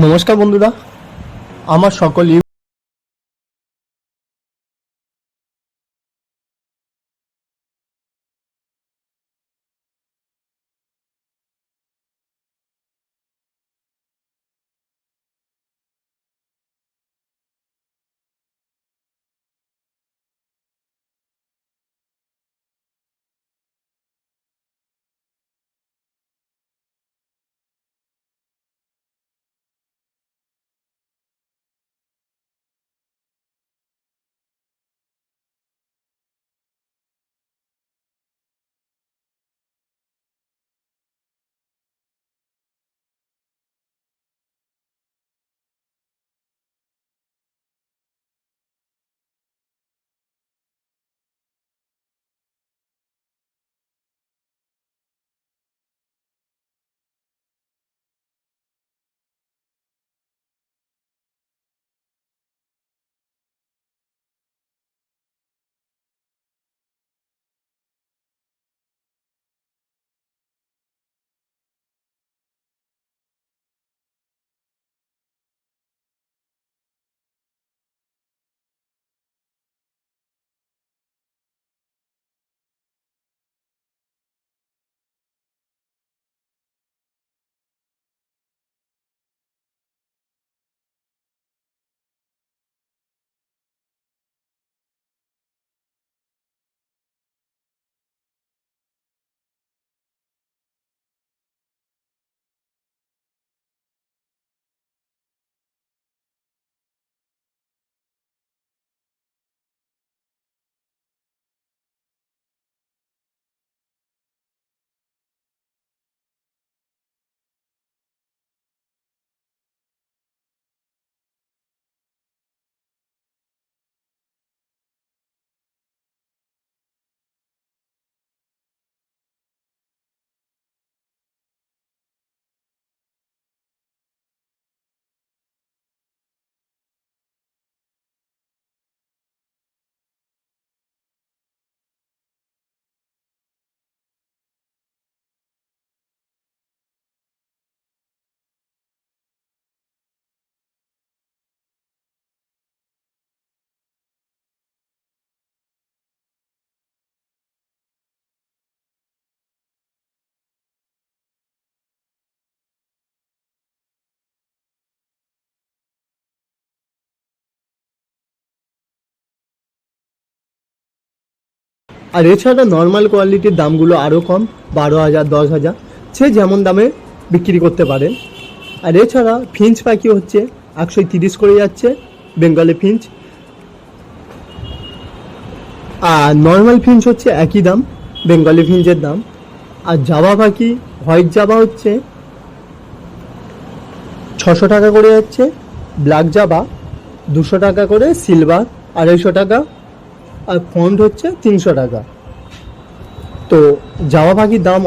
নমস্কার বন্ধুরা, আমার সকল আর এছাড়া নর্মাল কোয়ালিটির দামগুলো আরও কম, 12,000 10,000 সে যেমন দামে বিক্রি করতে পারেন। আর এছাড়া ফিঞ্চ পাখি হচ্ছে 130 করে যাচ্ছে বেঙ্গলি ফিঞ্চ, আর নর্মাল ফিঞ্চ হচ্ছে একই দাম বেঙ্গলি ফিঞ্চের দাম। আর জাভা পাখি হোয়াইট জাভা হচ্ছে 600 টাকা করে যাচ্ছে, ব্ল্যাক জাভা 200 টাকা করে, সিলভার 250 টাকা, আর ফন্ট হচ্ছে 300 টাকা। তো জাভা পাখির দাম